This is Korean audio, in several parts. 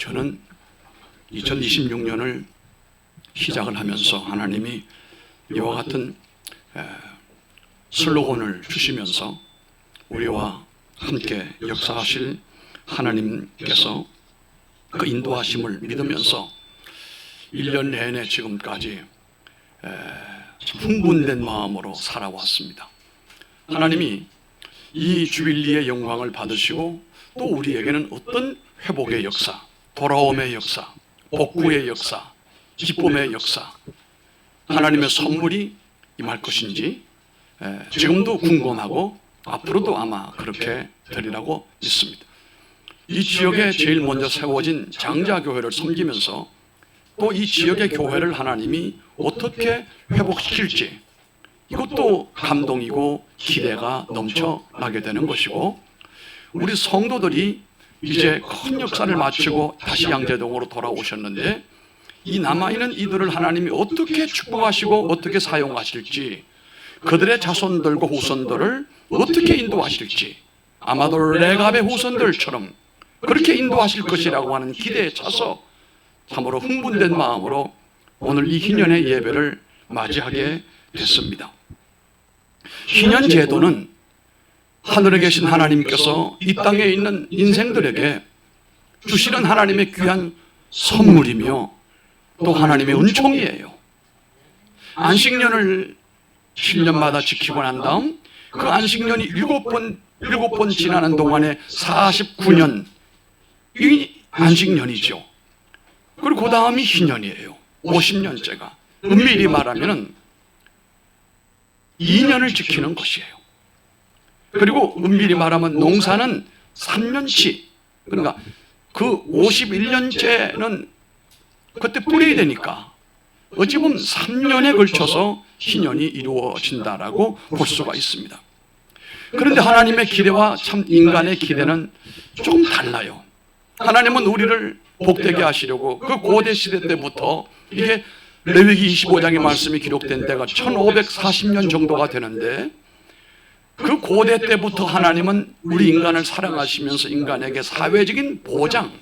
저는 2026년을 시작을 하면서 하나님이 이와 같은 슬로건을 주시면서 우리와 함께 역사하실 하나님께서 그 인도하심을 믿으면서 1년 내내 지금까지 흥분된 마음으로 살아왔습니다. 하나님이 이 주빌리의 영광을 받으시고 또 우리에게는 어떤 회복의 역사, 돌아옴의 역사, 복구의 역사, 기쁨의 역사, 하나님의 선물이 임할 것인지 지금도 궁금하고 앞으로도 아마 그렇게 되리라고 믿습니다. 이 지역에 제일 먼저 세워진 장자교회를 섬기면서 또 이 지역의 교회를 하나님이 어떻게 회복시킬지 이것도 감동이고 기대가 넘쳐나게 되는 것이고, 우리 성도들이 이제 큰 역사를 마치고 다시 양재동으로 돌아오셨는데 이 남아있는 이들을 하나님이 어떻게 축복하시고 어떻게 사용하실지, 그들의 자손들과 후손들을 어떻게 인도하실지 아마도 레갑의 후손들처럼 그렇게 인도하실 것이라고 하는 기대에 차서 참으로 흥분된 마음으로 오늘 이 희년의 예배를 맞이하게 됐습니다. 희년 제도는 하늘에 계신 하나님께서 이 땅에 있는 인생들에게 주시는 하나님의 귀한 선물이며 또 하나님의 은총이에요. 안식년을 7년마다 지키고 난 다음 그 안식년이 7번 지나는 동안에 49년 이 안식년이죠. 그리고 그 다음이 희년이에요. 50년째가 엄밀히 말하면 2년을 지키는 것이에요. 그리고 엄밀히 말하면 농사는 3년치, 그러니까 그 51년째는 그때 뿌려야 되니까 어찌 보면 3년에 걸쳐서 희년이 이루어진다라고 볼 수가 있습니다. 그런데 하나님의 기대와 참 인간의 기대는 조금 달라요. 하나님은 우리를 복되게 하시려고 그 고대 시대 때부터, 이게 레위기 25장의 말씀이 기록된 때가 1540년 정도가 되는데, 그 고대 때부터 하나님은 우리 인간을 사랑하시면서 인간에게 사회적인 보장,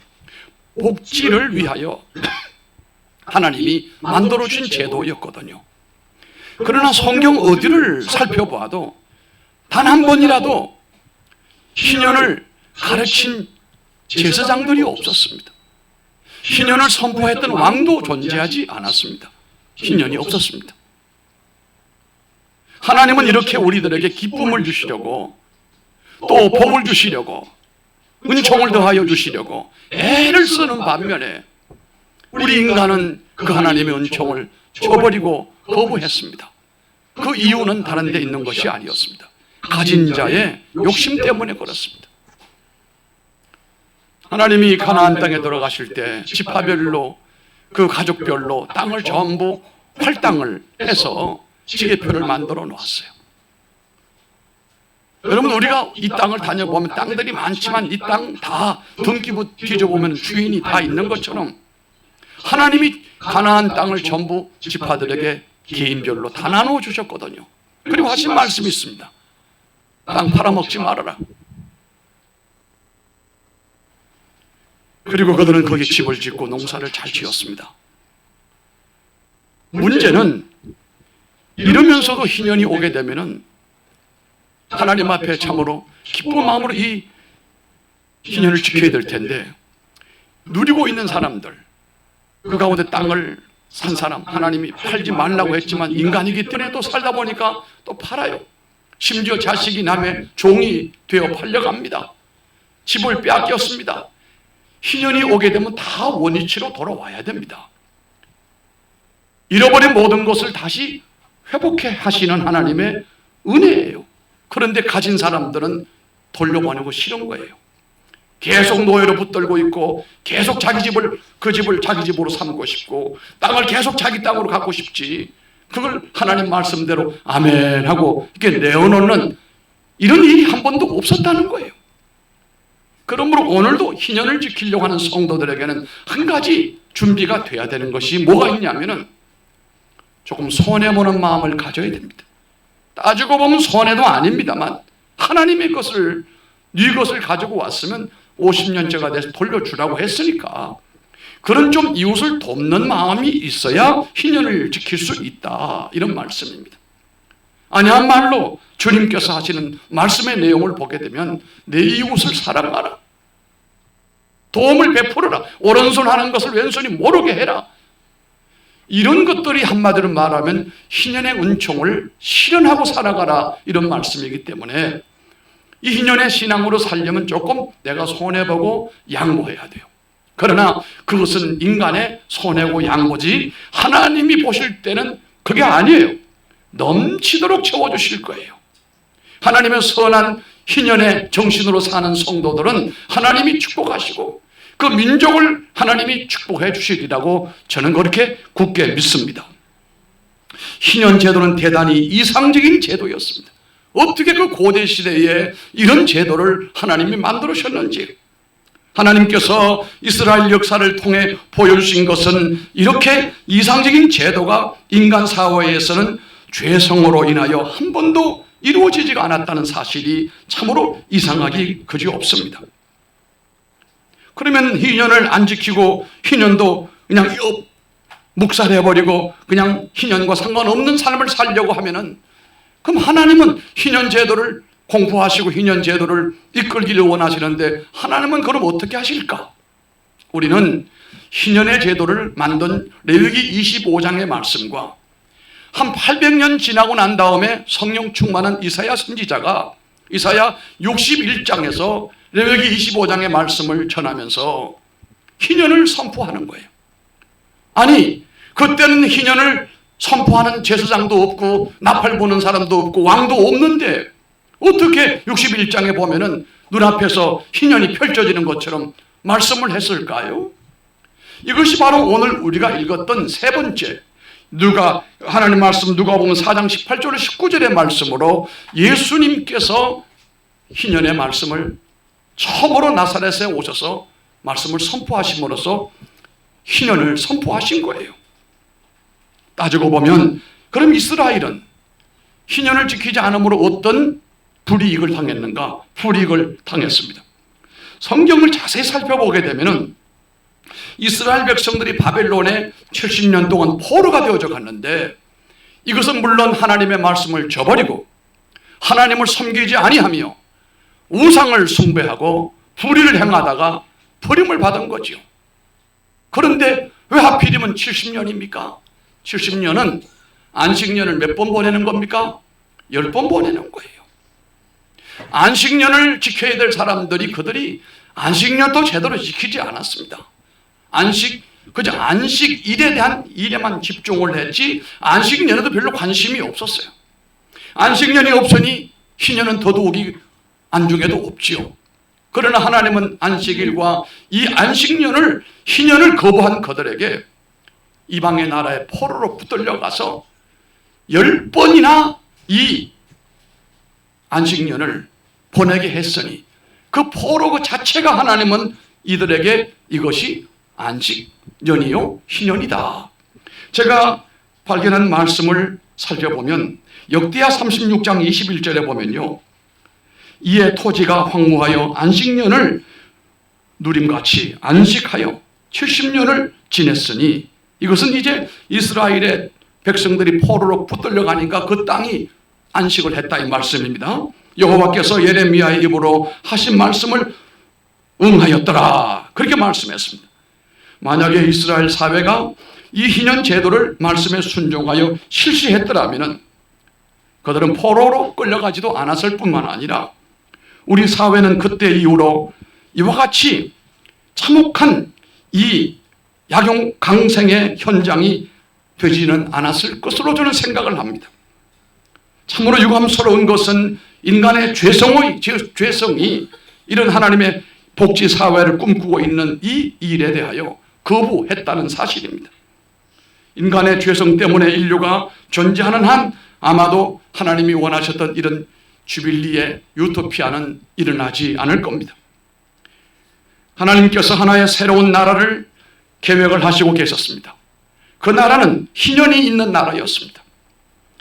복지를 위하여 하나님이 만들어준 제도였거든요. 그러나 성경 어디를 살펴봐도 단 한 번이라도 희년을 가르친 제사장들이 없었습니다. 희년을 선포했던 왕도 존재하지 않았습니다. 희년이 없었습니다. 하나님은 이렇게 우리들에게 기쁨을 주시려고, 또 복을 주시려고, 은총을 더하여 주시려고 애를 쓰는 반면에 우리 인간은 그 하나님의 은총을 저버리고 거부했습니다. 그 이유는 다른 데 있는 것이 아니었습니다. 가진 자의 욕심 때문에 그렇습니다. 하나님이 가나안 땅에 들어가실 때 지파별로, 그 가족별로 땅을 전부 활당을 해서 지게표를 만들어 놓았어요. 여러분, 우리가 이 땅을 다녀보면 땅들이 많지만 이 땅 다 등기부 뒤져보면 주인이 다 있는 것처럼 하나님이 가나안 땅을 전부 지파들에게 개인별로 다 나누어 주셨거든요. 그리고 하신 말씀이 있습니다. 땅 팔아먹지 말아라. 그리고 그들은 거기 집을 짓고 농사를 잘 지었습니다. 문제는 이러면서도 희년이 오게 되면은 하나님 앞에 참으로 기쁜 마음으로 이 희년을 지켜야 될 텐데, 누리고 있는 사람들, 그 가운데 땅을 산 사람, 하나님이 팔지 말라고 했지만 인간이기 때문에 또 살다 보니까 또 팔아요. 심지어 자식이 남의 종이 되어 팔려갑니다. 집을 빼앗겼습니다. 희년이 오게 되면 다 원위치로 돌아와야 됩니다. 잃어버린 모든 것을 다시 회복해 하시는 하나님의 은혜예요. 그런데 가진 사람들은 돌려보내고 싫은 거예요. 계속 노예로 붙들고 있고 계속 자기 집을, 그 집을 자기 집으로 삼고 싶고 땅을 계속 자기 땅으로 갖고 싶지, 그걸 하나님 말씀대로 아멘 하고 이렇게 내어놓는 이런 일이 한 번도 없었다는 거예요. 그러므로 오늘도 희년을 지키려고 하는 성도들에게는 한 가지 준비가 돼야 되는 것이 뭐가 있냐면은 조금 손해보는 마음을 가져야 됩니다. 따지고 보면 손해도 아닙니다만 하나님의 것을, 네 것을 가지고 왔으면 50년째가 돼서 돌려주라고 했으니까 그런 좀 이웃을 돕는 마음이 있어야 희년을 지킬 수 있다, 이런 말씀입니다. 아니한말로 주님께서 하시는 말씀의 내용을 보게 되면 내 이웃을 사랑하라, 도움을 베풀어라, 오른손 하는 것을 왼손이 모르게 해라, 이런 것들이 한마디로 말하면 희년의 은총을 실현하고 살아가라, 이런 말씀이기 때문에 이 희년의 신앙으로 살려면 조금 내가 손해보고 양보해야 돼요. 그러나 그것은 인간의 손해고 양보지 하나님이 보실 때는 그게 아니에요. 넘치도록 채워주실 거예요. 하나님의 선한 희년의 정신으로 사는 성도들은 하나님이 축복하시고 그 민족을 하나님이 축복해 주시리라고 저는 그렇게 굳게 믿습니다. 희년 제도는 대단히 이상적인 제도였습니다. 어떻게 그 고대 시대에 이런 제도를 하나님이 만들으셨는지, 하나님께서 이스라엘 역사를 통해 보여주신 것은 이렇게 이상적인 제도가 인간 사회에서는 죄성으로 인하여 한 번도 이루어지지가 않았다는 사실이 참으로 이상하기 그지없습니다. 그러면 희년을 안 지키고 희년도 그냥 묵살해버리고 그냥 희년과 상관없는 삶을 살려고 하면은, 그럼 하나님은 희년 제도를 공부하시고 희년 제도를 이끌기를 원하시는데 하나님은 그럼 어떻게 하실까? 우리는 희년의 제도를 만든 레위기 25장의 말씀과 한 800년 지나고 난 다음에 성령 충만한 이사야 선지자가 이사야 61장에서 레위기 25장의 말씀을 전하면서 희년을 선포하는 거예요. 아니, 그때는 희년을 선포하는 제사장도 없고 나팔 부는 사람도 없고 왕도 없는데 어떻게 61장에 보면은 눈앞에서 희년이 펼쳐지는 것처럼 말씀을 했을까요? 이것이 바로 오늘 우리가 읽었던 세 번째, 하나님 말씀 누가복음 4장 18절 19절의 말씀으로 예수님께서 희년의 말씀을 처음으로 나사렛에 오셔서 말씀을 선포하심으로써 희년을 선포하신 거예요. 따지고 보면 그럼 이스라엘은 희년을 지키지 않으므로 어떤 불이익을 당했는가? 불이익을 당했습니다. 성경을 자세히 살펴보게 되면은 이스라엘 백성들이 바벨론에 70년 동안 포로가 되어져 갔는데, 이것은 물론 하나님의 말씀을 저버리고 하나님을 섬기지 아니하며 우상을 숭배하고 불의를 행하다가 버림을 받은 거죠. 그런데 왜 하필이면 70년입니까? 70년은 안식년을 몇 번 보내는 겁니까? 10번 보내는 거예요. 안식년을 지켜야 될 사람들이 그들이 안식년도 제대로 지키지 않았습니다. 그저 안식일에 대한 일에만 집중을 했지 안식년에도 별로 관심이 없었어요. 안식년이 없으니 희년은 더더욱이 안중에도 없지요. 그러나 하나님은 안식일과 이 안식년을, 희년을 거부한 그들에게 이방의 나라의 포로로 붙들려 가서 10번이나 이 안식년을 보내게 했으니 그 포로 그 자체가 하나님은 이들에게 이것이 안식년이요 희년이다. 제가 발견한 말씀을 살펴보면 역대하 36장 21절에 보면요, 이에 토지가 황무하여 안식년을 누림같이 안식하여 70년을 지냈으니, 이것은 이제 이스라엘의 백성들이 포로로 붙들려 가니까 그 땅이 안식을 했다, 이 말씀입니다. 여호와께서 예레미야의 입으로 하신 말씀을 응하였더라, 그렇게 말씀했습니다. 만약에 이스라엘 사회가 이 희년 제도를 말씀에 순종하여 실시했더라면 그들은 포로로 끌려가지도 않았을 뿐만 아니라 우리 사회는 그때 이후로 이와 같이 참혹한 이 약용 강생의 현장이 되지는 않았을 것으로 저는 생각을 합니다. 참으로 유감스러운 것은 인간의 죄성이 이런 하나님의 복지 사회를 꿈꾸고 있는 이 일에 대하여 거부했다는 사실입니다. 인간의 죄성 때문에 인류가 존재하는 한 아마도 하나님이 원하셨던 이런 주빌리의 유토피아는 일어나지 않을 겁니다. 하나님께서 하나의 새로운 나라를 계획을 하시고 계셨습니다. 그 나라는 희년이 있는 나라였습니다.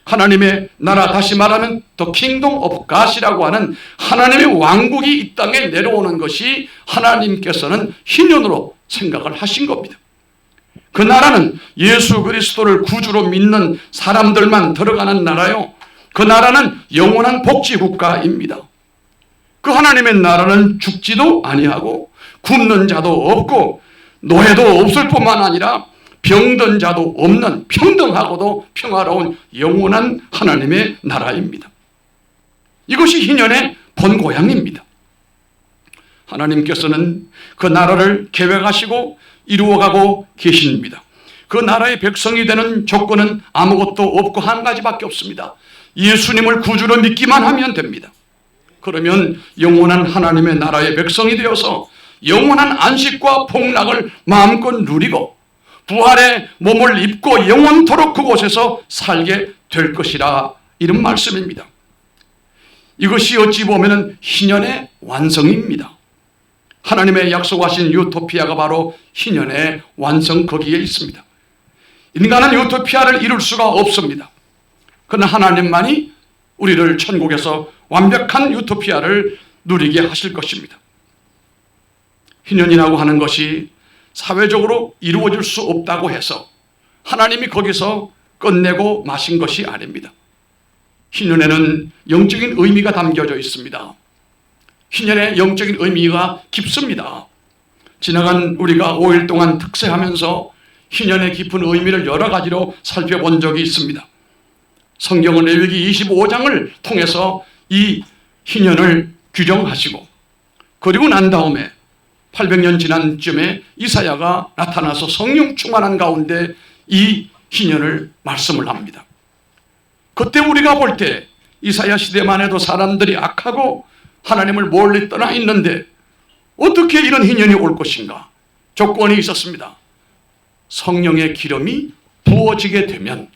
하나님의 나라, 다시 말하면 The Kingdom of God이라고 하는 하나님의 왕국이 이 땅에 내려오는 것이 하나님께서는 희년으로 생각을 하신 겁니다. 그 나라는 예수 그리스도를 구주로 믿는 사람들만 들어가는 나라요. 그 나라는 영원한 복지국가입니다. 그 하나님의 나라는 죽지도 아니하고 굶는 자도 없고 노예도 없을 뿐만 아니라 병든 자도 없는 평등하고도 평화로운 영원한 하나님의 나라입니다. 이것이 희년의 본고향입니다. 하나님께서는 그 나라를 계획하시고 이루어가고 계십니다. 그 나라의 백성이 되는 조건은 아무것도 없고 한 가지밖에 없습니다. 예수님을 구주로 믿기만 하면 됩니다. 그러면 영원한 하나님의 나라의 백성이 되어서 영원한 안식과 복락을 마음껏 누리고 부활의 몸을 입고 영원토록 그곳에서 살게 될 것이라, 이런 말씀입니다. 이것이 어찌 보면 희년의 완성입니다. 하나님의 약속하신 유토피아가 바로 희년의 완성, 거기에 있습니다. 인간은 유토피아를 이룰 수가 없습니다. 그러나 하나님만이 우리를 천국에서 완벽한 유토피아를 누리게 하실 것입니다. 희년이라고 하는 것이 사회적으로 이루어질 수 없다고 해서 하나님이 거기서 끝내고 마신 것이 아닙니다. 희년에는 영적인 의미가 담겨져 있습니다. 희년의 영적인 의미가 깊습니다. 지나간 우리가 5일 동안 특세하면서 희년의 깊은 의미를 여러 가지로 살펴본 적이 있습니다. 성경은 레위기 25장을 통해서 이 희년을 규정하시고, 그리고 난 다음에 800년 지난 쯤에 이사야가 나타나서 성령 충만한 가운데 이 희년을 말씀을 합니다. 그때 우리가 볼 때 이사야 시대만 해도 사람들이 악하고 하나님을 멀리 떠나 있는데 어떻게 이런 희년이 올 것인가? 조건이 있었습니다. 성령의 기름이 부어지게 되면,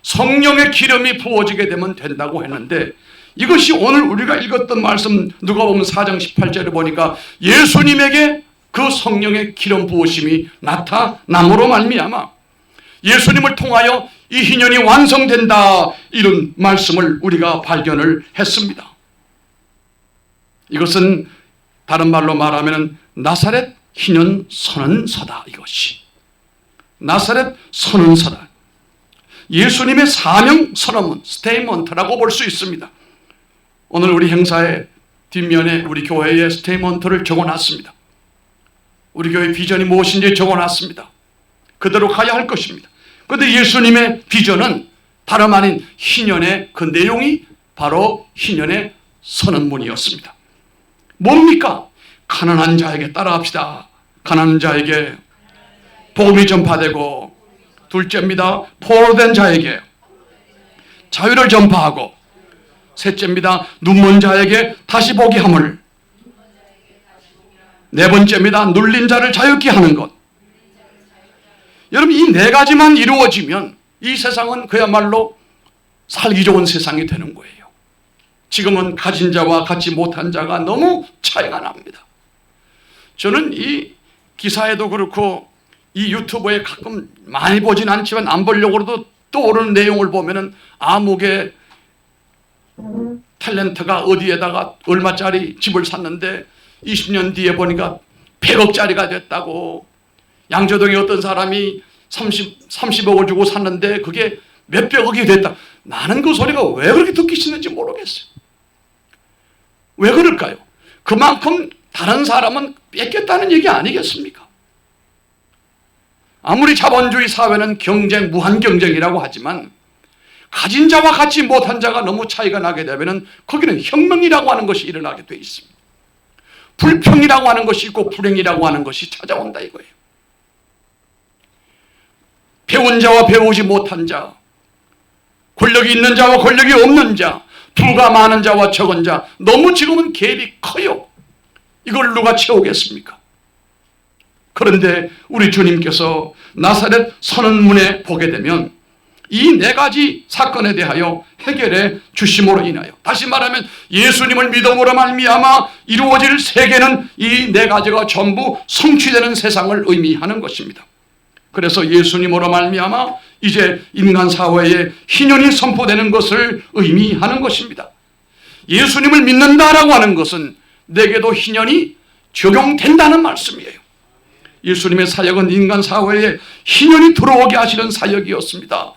성령의 기름이 부어지게 되면 된다고 했는데, 이것이 오늘 우리가 읽었던 말씀 누가복음 4장 18절에 보니까 예수님에게 그 성령의 기름 부으심이 나타남으로 말미암아 예수님을 통하여 이 희년이 완성된다, 이런 말씀을 우리가 발견을 했습니다. 이것은 다른 말로 말하면 나사렛 희년 선언서다. 이것이 나사렛 선언서다. 예수님의 사명 선언문, 스테이먼트라고 볼 수 있습니다. 오늘 우리 행사의 뒷면에 우리 교회의 스테이먼트를 적어놨습니다. 우리 교회 비전이 무엇인지 적어놨습니다. 그대로 가야 할 것입니다. 그런데 예수님의 비전은 다름 아닌 희년의 그 내용이 바로 희년의 선언문이었습니다. 뭡니까? 가난한 자에게 따라합시다. 가난한 자에게 복음이 전파되고, 둘째입니다, 포로된 자에게 자유를 전파하고, 셋째입니다, 눈먼 자에게 다시 보게 함을, 네 번째입니다, 눌린 자를 자유케 하는 것. 여러분, 이 네 가지만 이루어지면 이 세상은 그야말로 살기 좋은 세상이 되는 거예요. 지금은 가진 자와 갖지 못한 자가 너무 차이가 납니다. 저는 이 기사에도 그렇고 이 유튜브에 가끔 많이 보진 않지만 안 보려고도 떠오르는 내용을 보면은 아무개 탤런트가 어디에다가 얼마짜리 집을 샀는데 20년 뒤에 보니까 100억짜리가 됐다고, 양조동에 어떤 사람이 30억을 주고 샀는데 그게 몇백억이 됐다. 나는 그 소리가 왜 그렇게 듣기 싫은지 모르겠어요. 왜 그럴까요? 그만큼 다른 사람은 뺏겼다는 얘기 아니겠습니까? 아무리 자본주의 사회는 경쟁, 무한 경쟁이라고 하지만 가진 자와 갖지 못한 자가 너무 차이가 나게 되면 거기는 혁명이라고 하는 것이 일어나게 돼 있습니다. 불평이라고 하는 것이 있고 불행이라고 하는 것이 찾아온다 이거예요. 배운 자와 배우지 못한 자, 권력이 있는 자와 권력이 없는 자, 부가 많은 자와 적은 자, 너무 지금은 갭이 커요. 이걸 누가 채우겠습니까? 그런데 우리 주님께서 나사렛 선언문에 보게 되면 이 네 가지 사건에 대하여 해결해 주심으로 인하여, 다시 말하면 예수님을 믿음으로 말미암아 이루어질 세계는 이 네 가지가 전부 성취되는 세상을 의미하는 것입니다. 그래서 예수님으로 말미암아 이제 인간 사회에 희년이 선포되는 것을 의미하는 것입니다. 예수님을 믿는다라고 하는 것은 내게도 희년이 적용된다는 말씀이에요. 예수님의 사역은 인간 사회에 희년이 들어오게 하시는 사역이었습니다.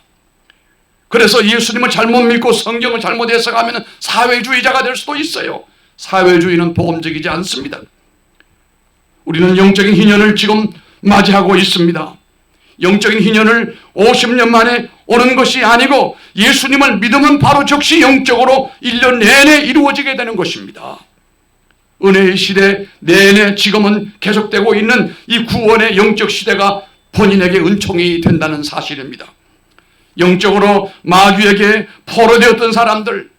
그래서 예수님을 잘못 믿고 성경을 잘못 해석하면 사회주의자가 될 수도 있어요. 사회주의는 복음적이지 않습니다. 우리는 영적인 희년을 지금 맞이하고 있습니다. 영적인 희년을 50년 만에 오는 것이 아니고 예수님을 믿으면 바로 즉시 영적으로 1년 내내 이루어지게 되는 것입니다. 은혜의 시대 내내 지금은 계속되고 있는 이 구원의 영적 시대가 본인에게 은총이 된다는 사실입니다. 영적으로 마귀에게 포로되었던 사람들,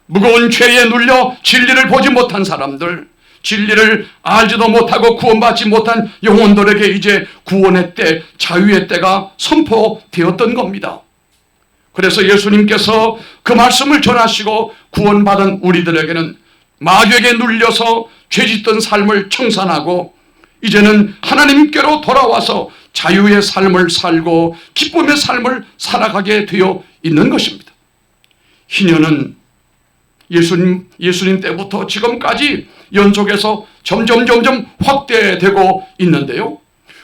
무거운 죄에 눌려 진리를 보지 못한 사람들, 진리를 알지도 못하고 구원받지 못한 영혼들에게 이제 구원의 때, 자유의 때가 선포되었던 겁니다. 그래서 예수님께서 그 말씀을 전하시고 구원받은 우리들에게는 마귀에게 눌려서 죄짓던 삶을 청산하고 이제는 하나님께로 돌아와서 자유의 삶을 살고 기쁨의 삶을 살아가게 되어 있는 것입니다. 희년은 예수님 때부터 지금까지 연속해서 점점 확대되고 있는데요.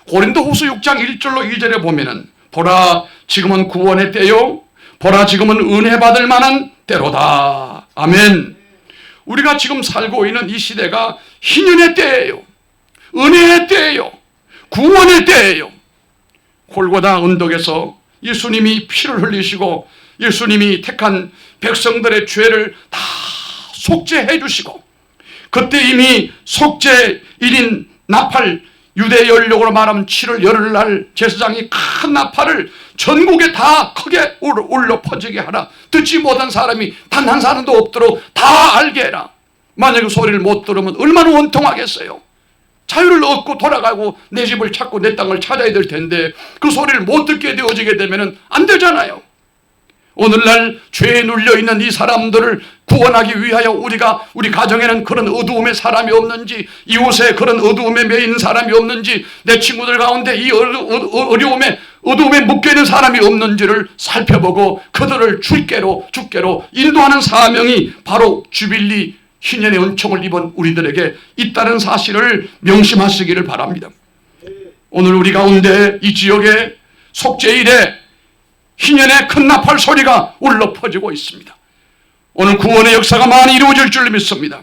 고린도후서 6장 1절로 2절에 보면은 보라 지금은 구원의 때요, 보라 지금은 은혜 받을 만한 때로다. 아멘. 우리가 지금 살고 있는 이 시대가 희년의 때예요, 은혜의 때예요, 구원의 때예요. 골고다 언덕에서 예수님이 피를 흘리시고 예수님이 택한 백성들의 죄를 다 속죄해 주시고, 그때 이미 속죄 1인 나팔, 유대 연력으로 말하면 7월 열흘날 제사장이 큰 나팔을 전국에 다 크게 울려 퍼지게 하라. 듣지 못한 사람이 단 한 사람도 없도록 다 알게 해라. 만약에 소리를 못 들으면 얼마나 원통하겠어요. 자유를 얻고 돌아가고 내 집을 찾고 내 땅을 찾아야 될 텐데 그 소리를 못 듣게 되어지게 되면 안 되잖아요. 오늘날 죄에 눌려있는 이 사람들을 구원하기 위하여 우리 가정에는 그런 어두움의 사람이 없는지, 이웃에 그런 어두움에 매인 사람이 없는지, 내 친구들 가운데 이 어두움에 묶여있는 사람이 없는지를 살펴보고 그들을 주께로 인도하는 사명이 바로 주빌리 희년의 은총을 입은 우리들에게 있다는 사실을 명심하시기를 바랍니다. 오늘 우리 가운데 이 지역에 속죄일에 희년의 큰 나팔 소리가 울려 퍼지고 있습니다. 오늘 구원의 역사가 많이 이루어질 줄 믿습니다.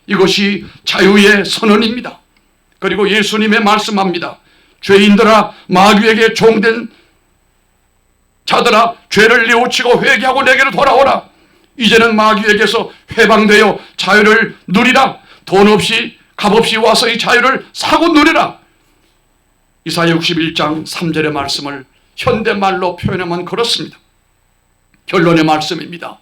이것이 자유의 선언입니다. 그리고 예수님의 말씀합니다. 죄인들아, 마귀에게 종된 자들아, 죄를 뉘우치고 회개하고 내게로 돌아오라. 이제는 마귀에게서 해방되어 자유를 누리라. 돈 없이 값없이 와서 이 자유를 사고 누리라. 이사야 61장 3절의 말씀을 현대말로 표현하면 그렇습니다. 결론의 말씀입니다.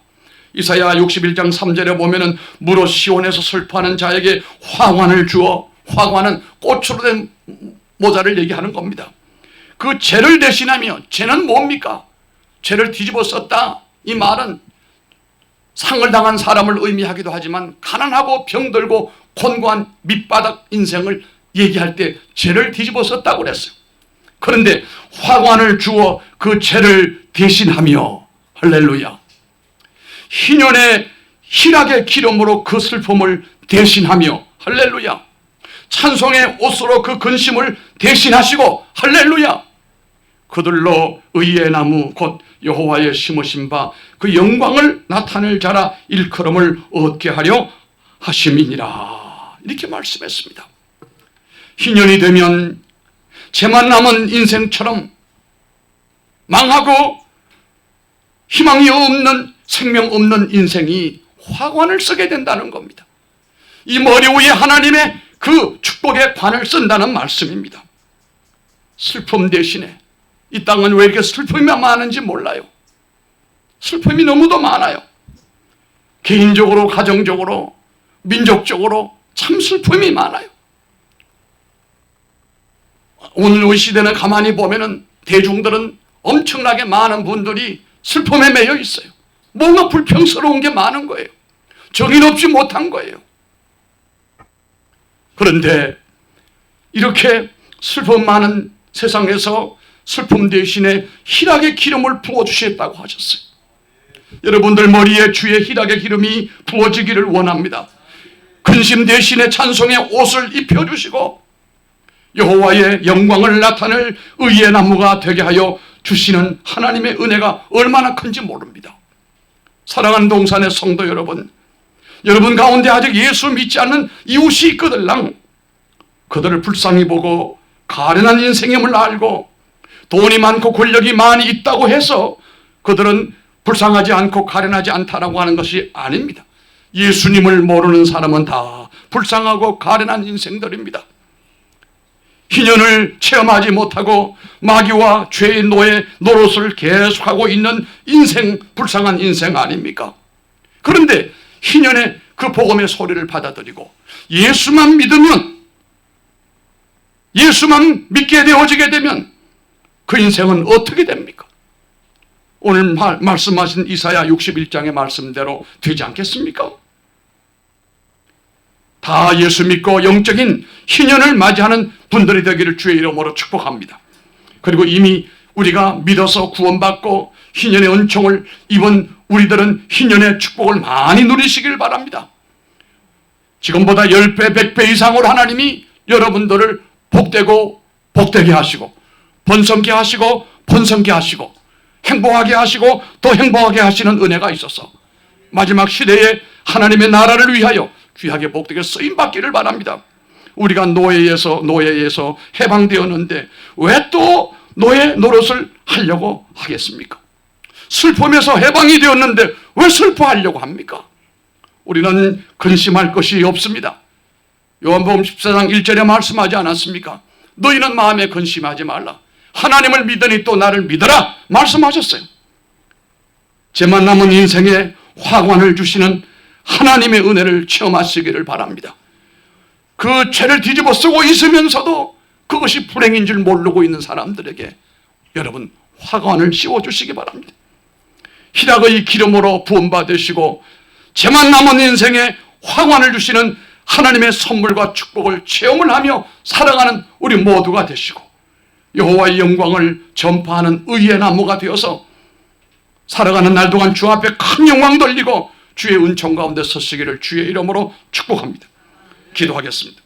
이사야 61장 3절에 보면은 무릇 시온에서 슬퍼하는 자에게 화관을 주어, 화관은 꽃으로 된 모자를 얘기하는 겁니다. 그 죄를 대신하며, 죄는 뭡니까? 죄를 뒤집어 썼다. 이 말은 상을 당한 사람을 의미하기도 하지만 가난하고 병들고 곤고한 밑바닥 인생을 얘기할 때 죄를 뒤집어 썼다고 그랬어요. 그런데 화관을 주어 그 죄를 대신하며, 할렐루야, 희년의 희락의 기름으로 그 슬픔을 대신하며, 할렐루야, 찬송의 옷으로 그 근심을 대신하시고, 할렐루야, 그들로 의의 나무 곧 여호와의 심으신 바 그 영광을 나타낼 자라 일컬음을 얻게 하려 하심이니라. 이렇게 말씀했습니다. 희년이 되면 죄만 남은 인생처럼 망하고 희망이 없는, 생명 없는 인생이 화관을 쓰게 된다는 겁니다. 이 머리 위에 하나님의 그 축복의 관을 쓴다는 말씀입니다. 슬픔 대신에, 이 땅은 왜 이렇게 슬픔이 많은지 몰라요. 슬픔이 너무도 많아요. 개인적으로, 가정적으로, 민족적으로 참 슬픔이 많아요. 오늘 우리 시대는 가만히 보면은 대중들은 엄청나게 많은 분들이 슬픔에 매여 있어요. 뭔가 불평스러운 게 많은 거예요. 정의롭지 못한 거예요. 그런데 이렇게 슬픔 많은 세상에서 슬픔 대신에 희락의 기름을 부어주셨다고 하셨어요. 여러분들 머리에 주의 희락의 기름이 부어지기를 원합니다. 근심 대신에 찬송의 옷을 입혀주시고 여호와의 영광을 나타낼 의의 나무가 되게 하여 주시는 하나님의 은혜가 얼마나 큰지 모릅니다. 사랑하는 동산의 성도 여러분, 여러분 가운데 아직 예수 믿지 않는 이웃이 있거들랑 그들을 불쌍히 보고 가련한 인생임을 알고 돈이 많고 권력이 많이 있다고 해서 그들은 불쌍하지 않고 가련하지 않다라고 하는 것이 아닙니다. 예수님을 모르는 사람은 다 불쌍하고 가련한 인생들입니다. 희년을 체험하지 못하고 마귀와 죄의 노릇을 계속하고 있는 인생, 불쌍한 인생 아닙니까? 그런데 희년의 그 복음의 소리를 받아들이고 예수만 믿으면, 예수만 믿게 되어지게 되면 그 인생은 어떻게 됩니까? 오늘 말씀하신 이사야 61장의 말씀대로 되지 않겠습니까? 다 예수 믿고 영적인 희년을 맞이하는 분들이 되기를 주의 이름으로 축복합니다. 그리고 이미 우리가 믿어서 구원받고 희년의 은총을 입은 우리들은 희년의 축복을 많이 누리시길 바랍니다. 지금보다 10배, 100배 이상으로 하나님이 여러분들을 복되고 복되게 하시고 번성케 하시고 번성케 하시고 행복하게 하시고 더 행복하게 하시는 은혜가 있어서 마지막 시대에 하나님의 나라를 위하여 귀하게 복되게 쓰임받기를 바랍니다. 우리가 노예에서 해방되었는데 왜 또 노예 노릇을 하려고 하겠습니까? 슬픔에서 해방이 되었는데 왜 슬퍼하려고 합니까? 우리는 근심할 것이 없습니다. 요한복음 14장 1절에 말씀하지 않았습니까? 너희는 마음에 근심하지 말라. 하나님을 믿으니 또 나를 믿어라 말씀하셨어요. 죄만 남은 인생에 화관을 주시는 하나님의 은혜를 체험하시기를 바랍니다. 그 죄를 뒤집어 쓰고 있으면서도 그것이 불행인 줄 모르고 있는 사람들에게 여러분 화관을 씌워주시기 바랍니다. 희락의 기름으로 부음받으시고 죄만 남은 인생에 화관을 주시는 하나님의 선물과 축복을 체험을 하며 살아가는 우리 모두가 되시고 여호와의 영광을 전파하는 의의 나무가 되어서 살아가는 날 동안 주 앞에 큰 영광 돌리고 주의 은총 가운데 서시기를 주의 이름으로 축복합니다. 기도하겠습니다.